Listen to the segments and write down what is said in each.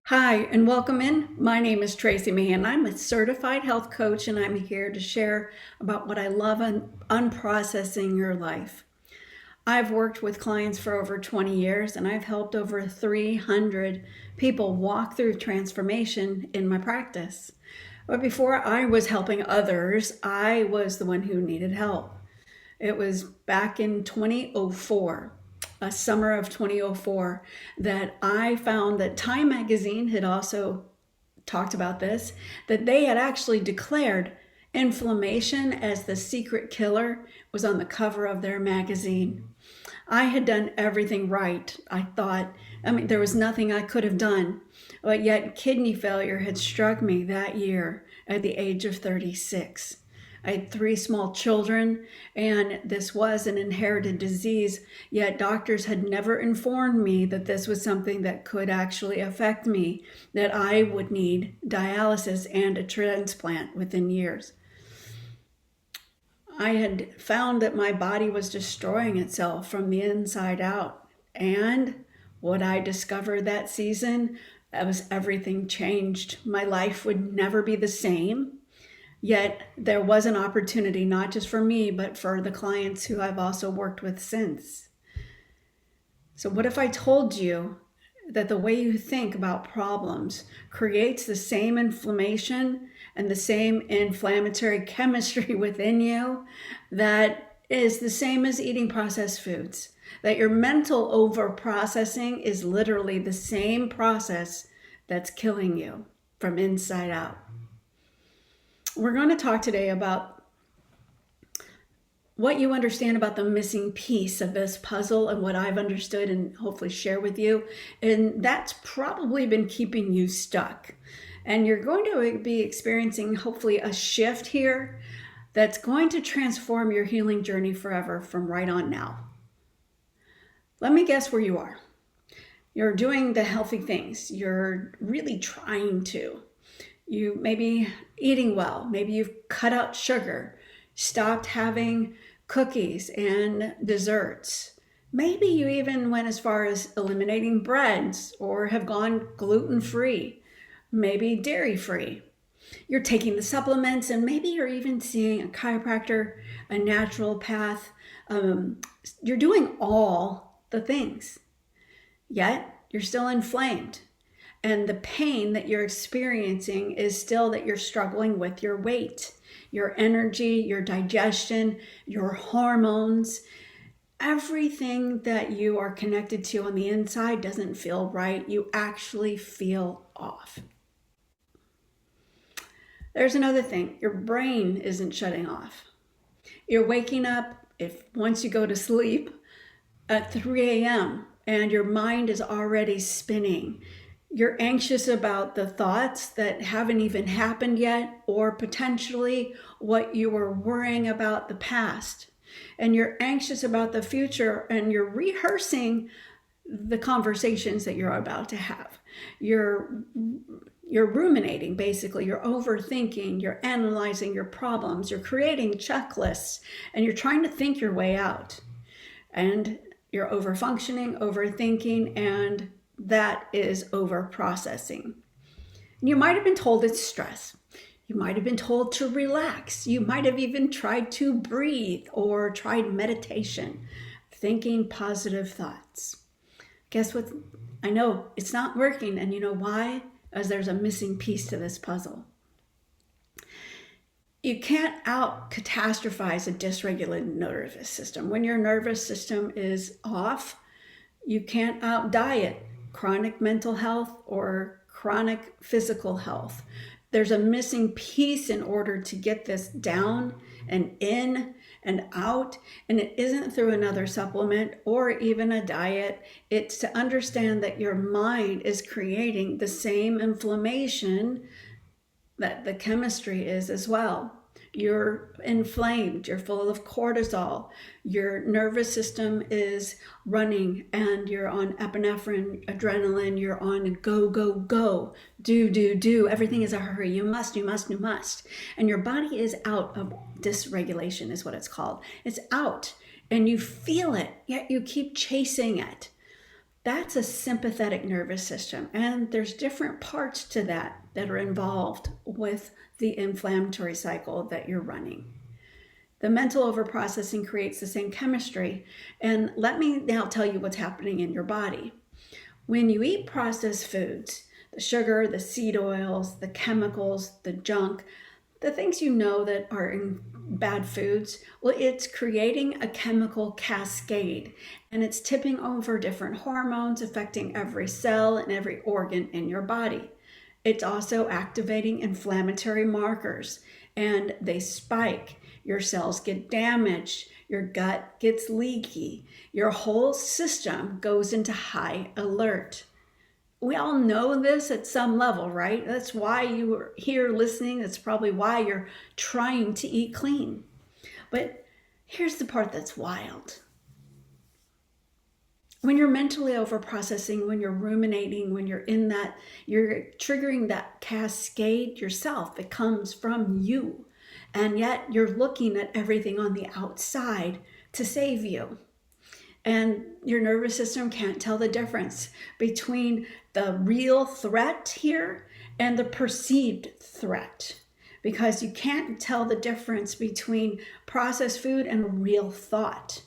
Hi, and welcome in. My name is Tracy Meehan. I'm a certified health coach, and I'm here to share about what I love on unprocessing your life. I've worked with clients for over 20 years, and I've helped over 300 people walk through transformation in my practice. But before I was helping others, I was the one who needed help. It was back in 2004, a summer of 2004, that I found that Time magazine had also talked about this, that they had actually declared inflammation as the secret killer. Was on the cover of their magazine. I had done everything right. I thought, there was nothing I could have done, but yet kidney failure had struck me that year at the age of 36. I had 3 small children, and this was an inherited disease, yet doctors had never informed me that this was something that could actually affect me, that I would need dialysis and a transplant within years. I had found that my body was destroying itself from the inside out, and what I discovered that season was everything changed. My life would never be the same. Yet there was an opportunity, not just for me, but for the clients who I've also worked with since. So what if I told you that the way you think about problems creates the same inflammation and the same inflammatory chemistry within you that is the same as eating processed foods? That your mental over-processing is literally the same process that's killing you from inside out. We're going to talk today about what you understand about the missing piece of this puzzle and what I've understood and hopefully share with you. And that's probably been keeping you stuck. And you're going to be experiencing hopefully a shift here that's going to transform your healing journey forever from right on now. Let me guess where you are. You're doing the healthy things. You're really trying to. You may be eating well. Maybe you've cut out sugar, stopped having cookies and desserts. Maybe you even went as far as eliminating breads or have gone gluten-free, maybe dairy-free. You're taking the supplements, and maybe you're even seeing a chiropractor, a naturopath. You're doing all the things, yet you're still inflamed. And the pain that you're experiencing is still that you're struggling with your weight, your energy, your digestion, your hormones. Everything that you are connected to on the inside doesn't feel right. You actually feel off. There's another thing. Your brain isn't shutting off. You're waking up, once you go to sleep, at 3 a.m. and your mind is already spinning. You're anxious about the thoughts that haven't even happened yet, or potentially what you were worrying about the past. And you're anxious about the future, and you're rehearsing the conversations that you're about to have. You're ruminating, basically. You're overthinking, you're analyzing your problems, you're creating checklists, and you're trying to think your way out. And you're overfunctioning, overthinking, and that is over-processing. You might have been told it's stress. You might have been told to relax. You might have even tried to breathe or tried meditation, thinking positive thoughts. Guess what? I know it's not working, and you know why? As there's a missing piece to this puzzle. You can't out-catastrophize a dysregulated nervous system. When your nervous system is off, you can't out-diet chronic mental health or chronic physical health. There's a missing piece in order to get this down and in and out, and it isn't through another supplement or even a diet. It's to understand that your mind is creating the same inflammation that the chemistry is as well. You're inflamed, you're full of cortisol, your nervous system is running, and you're on epinephrine, adrenaline, you're on go, go, go, do. Everything is a hurry. You must. And your body is out of dysregulation is what it's called. It's out, and you feel it, yet you keep chasing it. That's a sympathetic nervous system, and there's different parts to that are involved with the inflammatory cycle that you're running. The mental overprocessing creates the same chemistry, and let me now tell you what's happening in your body. When you eat processed foods, the sugar, the seed oils, the chemicals, the junk, the things you know that are in bad foods, well, it's creating a chemical cascade, and it's tipping over different hormones affecting every cell and every organ in your body. It's also activating inflammatory markers, and they spike. Your cells get damaged, your gut gets leaky, your whole system goes into high alert. We all know this at some level, right? That's why you are here listening. That's probably why you're trying to eat clean. But here's the part that's wild. When you're mentally overprocessing, when you're ruminating, when you're in that, you're triggering that cascade yourself. It comes from you. And yet you're looking at everything on the outside to save you. And your nervous system can't tell the difference between the real threat here and the perceived threat, because you can't tell the difference between processed food and real thought.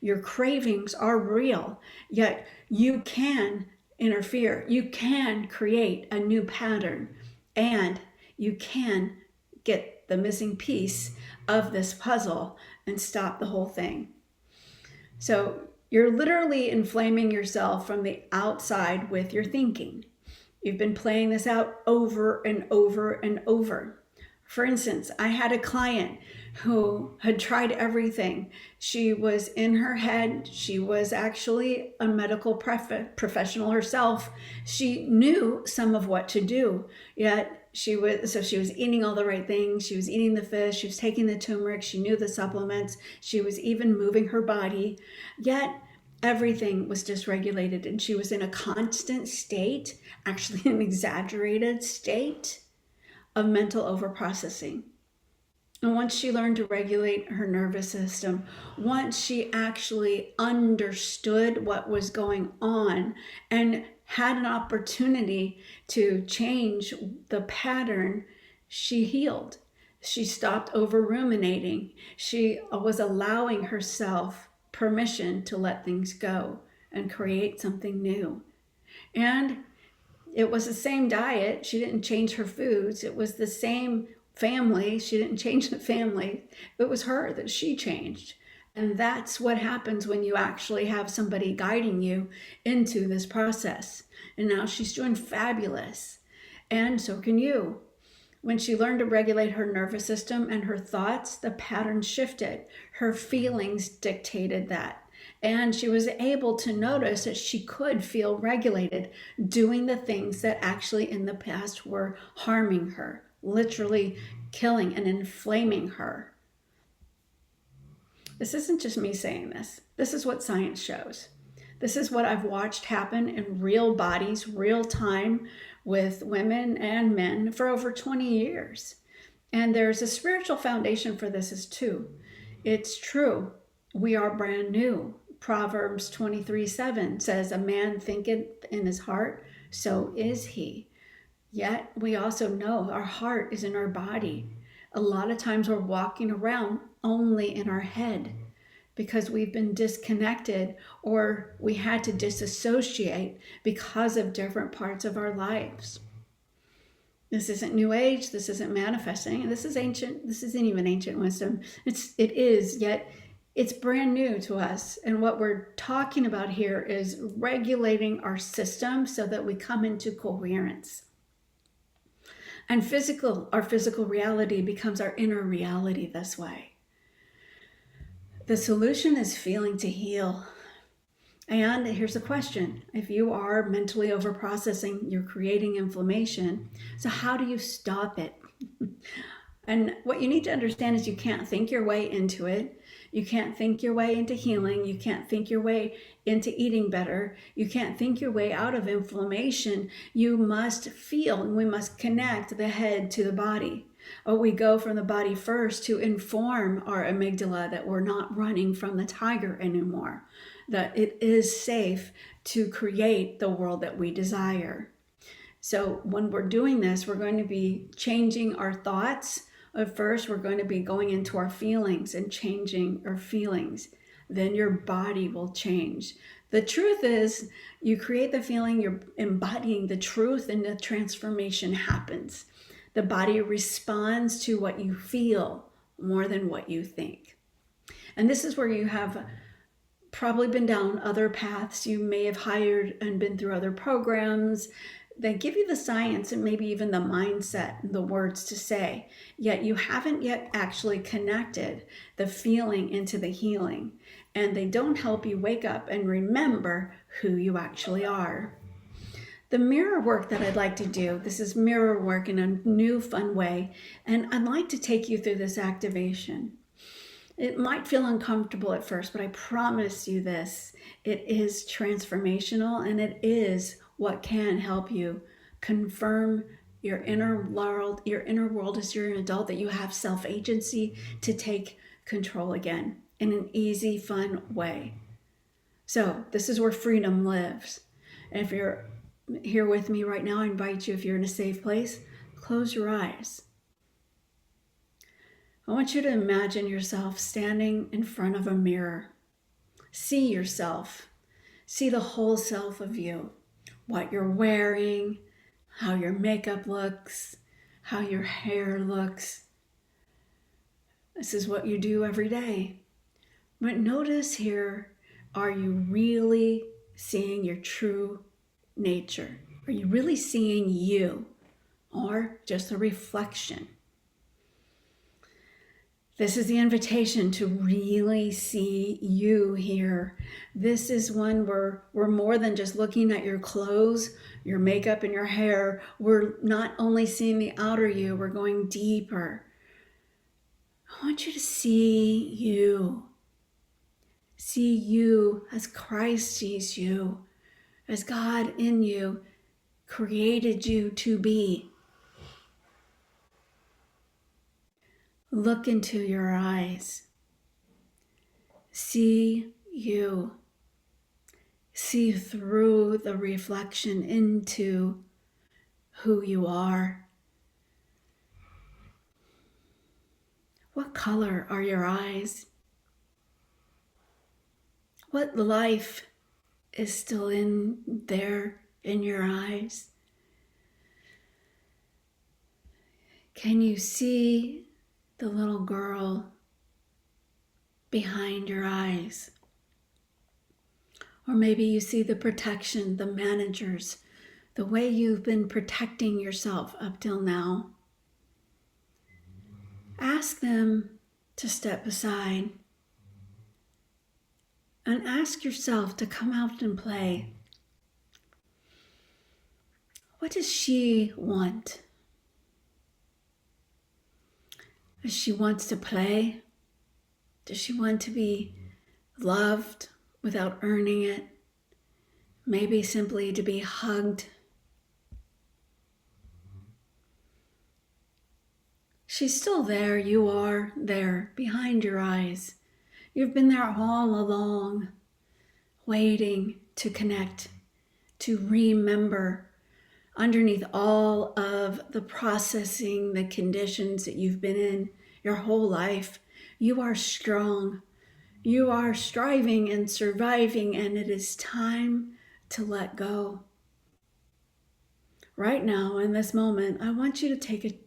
Your cravings are real, yet you can interfere. You can create a new pattern, and you can get the missing piece of this puzzle and stop the whole thing. So you're literally inflaming yourself from the outside with your thinking. You've been playing this out over and over and over. For instance, I had a client who had tried everything. She was in her head. She was actually a medical professional herself. She knew some of what to do, yet she was eating all the right things. She was eating the fish. She was taking the turmeric. She knew the supplements. She was even moving her body, yet everything was dysregulated, and she was in a constant state, actually an exaggerated state of mental overprocessing. And once she learned to regulate her nervous system, once she actually understood what was going on and had an opportunity to change the pattern, she healed. She stopped over ruminating. She was allowing herself permission to let things go and create something new. And it was the same diet. She didn't change her foods. It was the same family. She didn't change the family. It was her that she changed. And that's what happens when you actually have somebody guiding you into this process. And now she's doing fabulous. And so can you. When she learned to regulate her nervous system and her thoughts, the pattern shifted. Her feelings dictated that. And she was able to notice that she could feel regulated, doing the things that actually in the past were harming her, literally killing and inflaming her. This isn't just me saying this. This is what science shows. This is what I've watched happen in real bodies, real time, with women and men for over 20 years. And there's a spiritual foundation for this as too. It's true. We are brand new. Proverbs 23:7 says, "A man thinketh in his heart, so is he." Yet we also know our heart is in our body. A lot of times we're walking around only in our head because we've been disconnected, or we had to disassociate because of different parts of our lives. This isn't New Age. This isn't manifesting. This is ancient. This isn't even ancient wisdom. It is, yet it's brand new to us. And what we're talking about here is regulating our system so that we come into coherence. And our physical reality becomes our inner reality this way. The solution is feeling to heal. And here's the question. If you are mentally overprocessing, you're creating inflammation. So how do you stop it? And what you need to understand is you can't think your way into it. You can't think your way into healing. You can't think your way into eating better. You can't think your way out of inflammation. You must feel, and we must connect the head to the body. Or we go from the body first to inform our amygdala that we're not running from the tiger anymore, that it is safe to create the world that we desire. So when we're doing this, we're going to be changing our thoughts. At first, we're going to be going into our feelings and changing our feelings. Then your body will change. The truth is, you create the feeling, you're embodying the truth, and the transformation happens. The body responds to what you feel more than what you think. And this is where you have probably been down other paths. You may have hired and been through other programs that give you the science and maybe even the mindset and the words to say, yet you haven't yet actually connected the feeling into the healing. And they don't help you wake up and remember who you actually are. The mirror work that I'd like to do, this is mirror work in a new fun way, and I'd like to take you through this activation. It might feel uncomfortable at first, but I promise you this, it is transformational, and it is what can help you confirm your inner world as you're an adult, that you have self-agency to take control again in an easy, fun way. So this is where freedom lives. And if you're here with me right now, I invite you, if you're in a safe place, close your eyes. I want you to imagine yourself standing in front of a mirror. See yourself. See the whole self of you. What you're wearing, how your makeup looks, how your hair looks. This is what you do every day. But notice here, are you really seeing your true nature? Are you really seeing you, or just a reflection? This is the invitation to really see you here. This is one where we're more than just looking at your clothes, your makeup, and your hair. We're not only seeing the outer you, we're going deeper. I want you to see you. See you as Christ sees you, as God in you created you to be. Look into your eyes. See you. See through the reflection into who you are. What color are your eyes? What life is still in there in your eyes? Can you see the little girl behind your eyes? Or maybe you see the protection, the managers, the way you've been protecting yourself up till now. Ask them to step aside and ask yourself to come out and play. What does she want? Does she want to play? Does she want to be loved without earning it? Maybe simply to be hugged. She's still there. You are there behind your eyes. You've been there all along, waiting to connect, to remember. Underneath all of the processing, the conditions that you've been in your whole life, you are strong. You are striving and surviving, and it is time to let go. Right now, in this moment, I want you to take a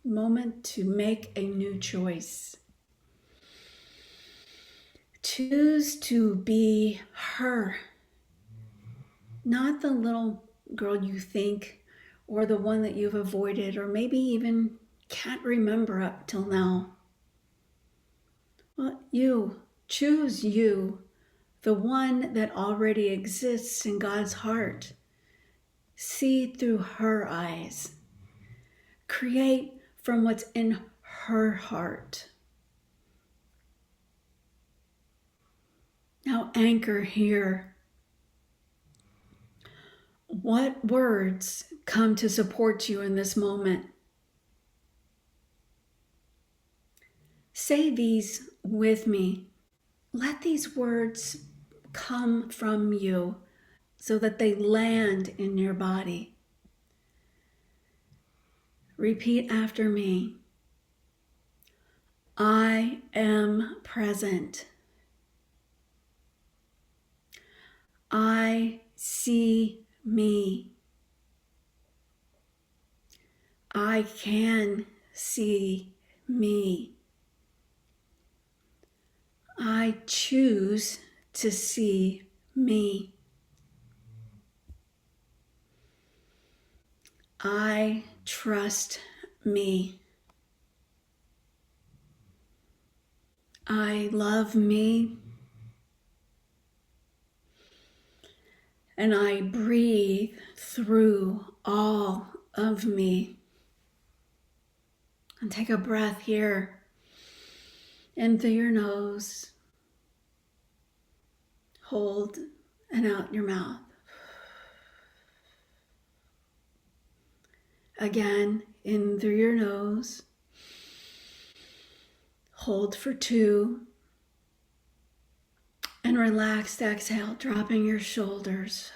moment to make a new choice. Choose to be her, not the little girl you think, or the one that you've avoided, or maybe even can't remember up till now. Well, you choose you, the one that already exists in God's heart. See through her eyes. Create from what's in her heart. Now anchor here. What words come to support you in this moment? Say these with me. Let these words come from you. so that they land in your body. Repeat after me. I am present. I see me. I can see me. I choose to see me. I trust me. I love me. And I breathe through all of me. And take a breath here. In through your nose. Hold and out your mouth. Again, in through your nose. Hold for 2. And relaxed exhale, dropping your shoulders.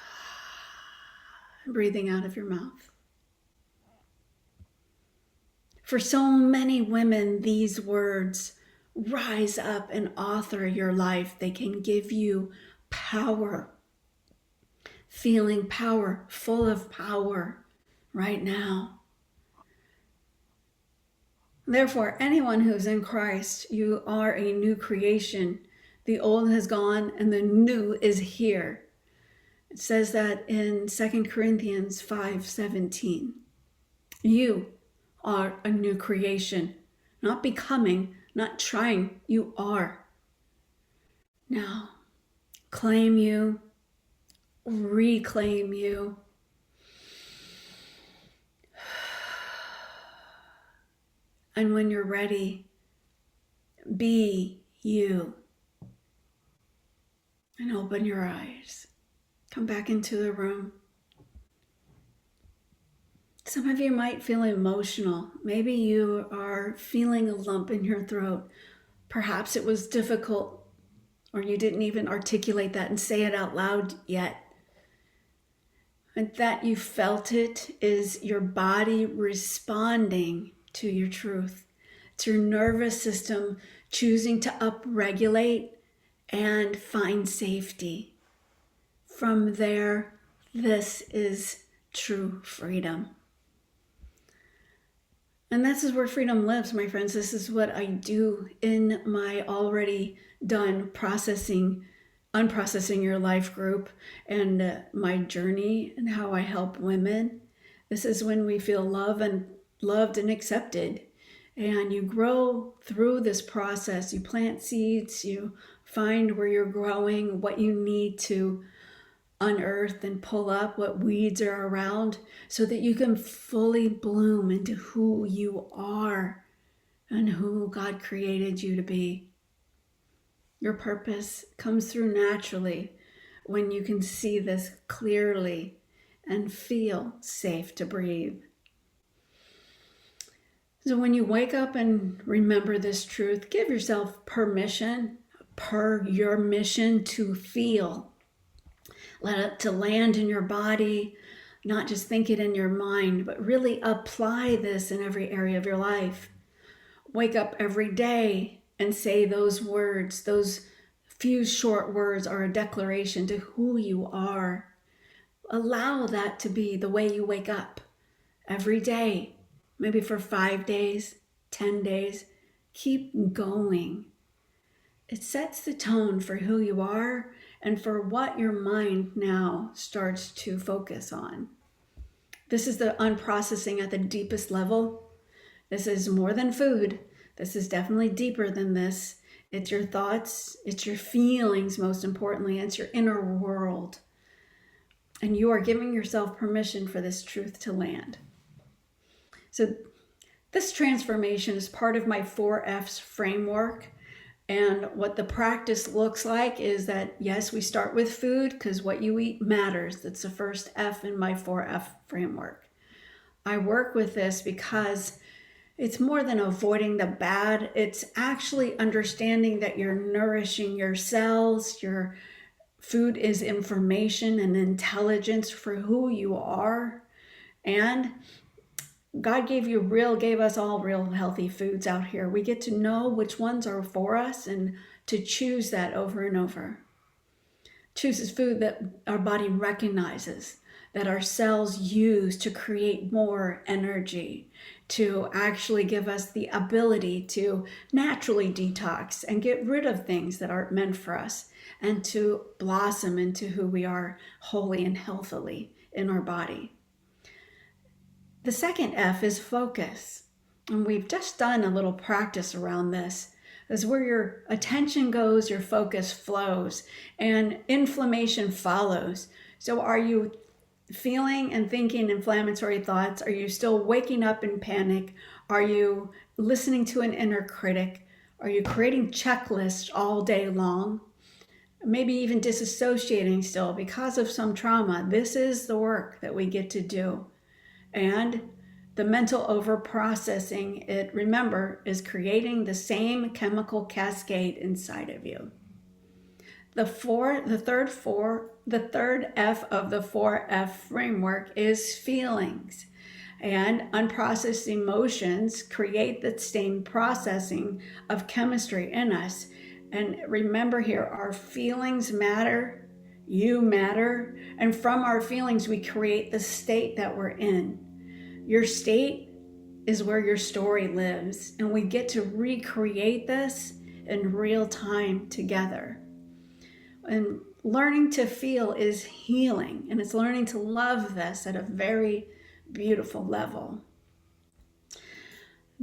Breathing out of your mouth. For so many women, these words rise up and author your life. They can give you power. Feeling power, full of power right now. Therefore, anyone who's in Christ, you are a new creation. The old has gone and the new is here. It says that in 2 Corinthians 5:17. You are a new creation. Not becoming, not trying. You are. Now, claim you. Reclaim you. And when you're ready, be you. And open your eyes. Come back into the room. Some of you might feel emotional. Maybe you are feeling a lump in your throat. Perhaps it was difficult, or you didn't even articulate that and say it out loud yet. And that you felt it is your body responding to your truth. It's your nervous system choosing to upregulate and find safety. From there, this is true freedom. And this is where freedom lives, my friends. This is what I do in my already done UnProcessing Your Life group and my journey and how I help women. This is when we feel loved and accepted. And you grow through this process. You plant seeds, you find where you're growing, what you need to unearth and pull up, what weeds are around, so that you can fully bloom into who you are and who God created you to be. Your purpose comes through naturally when you can see this clearly and feel safe to breathe. So when you wake up and remember this truth, give yourself permission, per your mission, to feel. Let it to land in your body, not just think it in your mind, but really apply this in every area of your life. Wake up every day and say those words. Those few short words are a declaration to who you are. Allow that to be the way you wake up every day. Maybe for 5 days, 10 days, keep going. It sets the tone for who you are and for what your mind now starts to focus on. This is the unprocessing at the deepest level. This is more than food. This is definitely deeper than this. It's your thoughts, it's your feelings, most importantly, it's your inner world. And you are giving yourself permission for this truth to land. So this transformation is part of my 4Fs framework. And what the practice looks like is that, yes, we start with food because what you eat matters. That's the first F in my 4F framework. I work with this because it's more than avoiding the bad. It's actually understanding that you're nourishing your cells, you're Food is information and intelligence for who you are. And God gave us all real healthy foods out here. We get to know which ones are for us and to choose that over and over. Chooses food that our body recognizes, that our cells use to create more energy, to actually give us the ability to naturally detox and get rid of things that aren't meant for us, and to blossom into who we are wholly and healthily in our body. The second F is focus. And we've just done a little practice around this. Is where your attention goes, your focus flows, and inflammation follows. So are you feeling and thinking inflammatory thoughts? Are you still waking up in panic? Are you listening to an inner critic? Are you creating checklists all day long? Maybe even disassociating still because of some trauma. This is the work that we get to do. And the mental overprocessing, remember, is creating the same chemical cascade inside of you. The third F of the 4F framework is feelings. And unprocessed emotions create the same processing of chemistry in us. And remember here, our feelings matter, you matter, and from our feelings we create the state that we're in. Your state is where your story lives, and we get to recreate this in real time together. And learning to feel is healing, and it's learning to love this at a very beautiful level.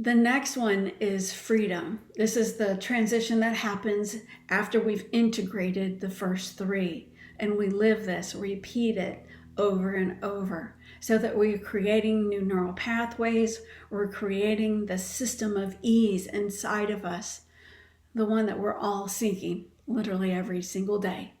The next one is freedom. This is the transition that happens after we've integrated the first three, and we live this, repeat it over and over, so that we're creating new neural pathways, we're creating the system of ease inside of us, the one that we're all seeking literally every single day.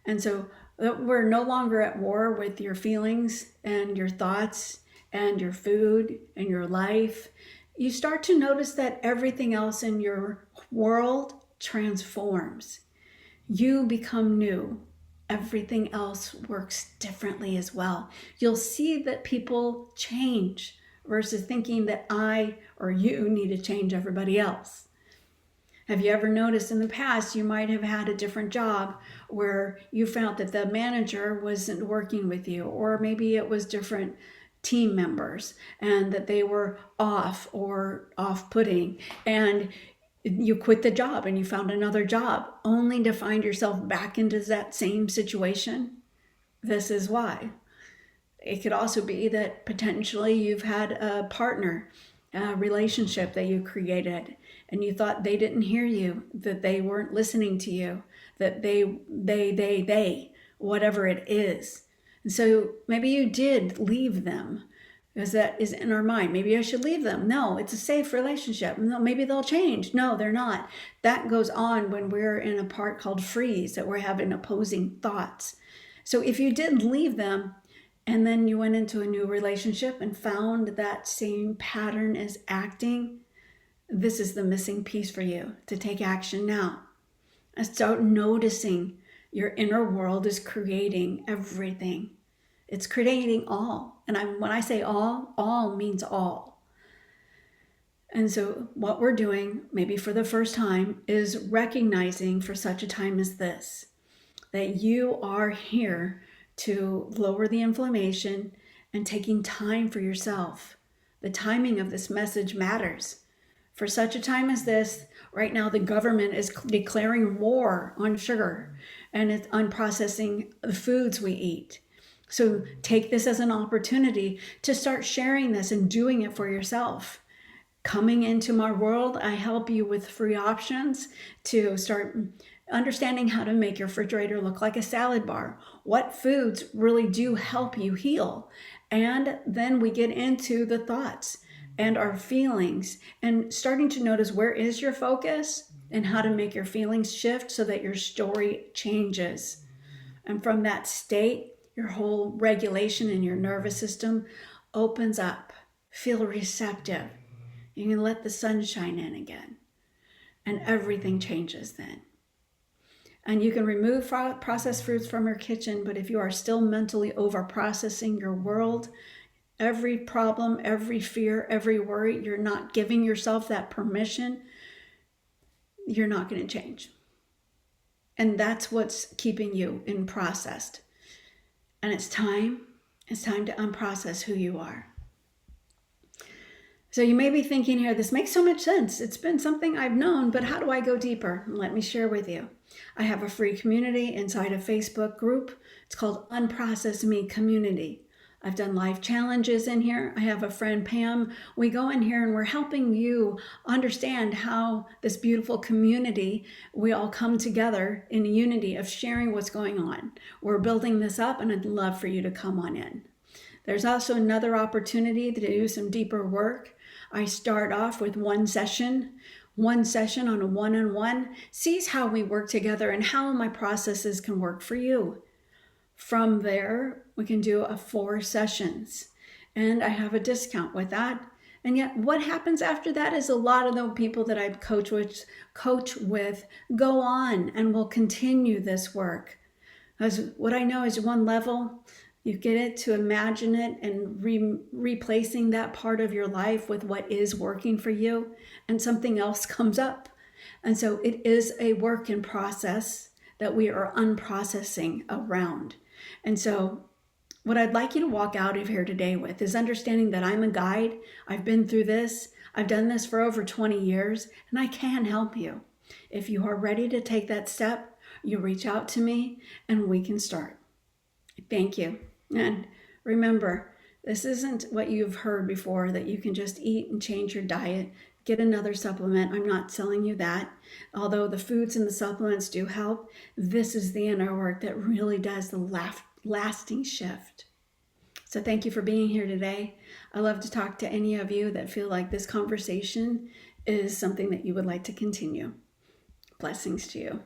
And so we're no longer at war with your feelings and your thoughts and your food and your life. You start to notice that everything else in your world transforms. You become new. Everything else works differently as well. You'll see that people change versus thinking that I or you need to change everybody else. Have you ever noticed in the past you might have had a different job where you found that the manager wasn't working with you, or maybe it was different team members and that they were off or off-putting, and you quit the job and you found another job only to find yourself back into that same situation? This is why. It could also be that potentially you've had a partner, a relationship that you created, and you thought they didn't hear you, that they weren't listening to you, that they, whatever it is. And so maybe you did leave them, because that is in our mind. Maybe I should leave them. No, it's a safe relationship. No, maybe they'll change. No, they're not. That goes on when we're in a part called freeze, that we're having opposing thoughts. So if you did leave them and then you went into a new relationship and found that same pattern is acting, this is the missing piece for you to take action now. And start noticing your inner world is creating everything. It's creating all. And when I say all means all. And so what we're doing, maybe for the first time, is recognizing for such a time as this, that you are here to lower the inflammation and taking time for yourself. The timing of this message matters. For such a time as this, right now the government is declaring war on sugar, and it's unprocessing the foods we eat. So take this as an opportunity to start sharing this and doing it for yourself. Coming into my world, I help you with free options to start understanding how to make your refrigerator look like a salad bar. What foods really do help you heal? And then we get into the thoughts and our feelings and starting to notice where is your focus and how to make your feelings shift so that your story changes. And from that state, your whole regulation in your nervous system opens up. Feel receptive. You can let the sun shine in again. And everything changes then. And you can remove processed foods from your kitchen, but if you are still mentally over-processing your world, every problem, every fear, every worry, you're not giving yourself that permission, you're not going to change. And that's what's keeping you in processed. And it's time to unprocess who you are. So you may be thinking here, this makes so much sense. It's been something I've known, but how do I go deeper? Let me share with you. I have a free community inside a Facebook group. It's called Unprocess Me Community. I've done live challenges in here. I have a friend, Pam. We go in here and we're helping you understand how this beautiful community, we all come together in unity of sharing what's going on. We're building this up, and I'd love for you to come on in. There's also another opportunity to do some deeper work. I start off with one session on a one-on-one, sees how we work together and how my processes can work for you. From there, we can do 4 sessions, and I have a discount with that. And yet what happens after that is a lot of the people that I coach with go on and will continue this work. Because what I know is one level, you get it to imagine it and replacing that part of your life with what is working for you, and something else comes up. And so it is a work in process that we are unprocessing around. And so what I'd like you to walk out of here today with is understanding that I'm a guide. I've been through this. I've done this for over 20 years, and I can help you. If you are ready to take that step, you reach out to me and we can start. Thank you. And remember, this isn't what you've heard before, that you can just eat and change your diet, get another supplement. I'm not selling you that. Although the foods and the supplements do help, this is the inner work that really does the lasting shift. So thank you for being here today. I love to talk to any of you that feel like this conversation is something that you would like to continue. Blessings to you.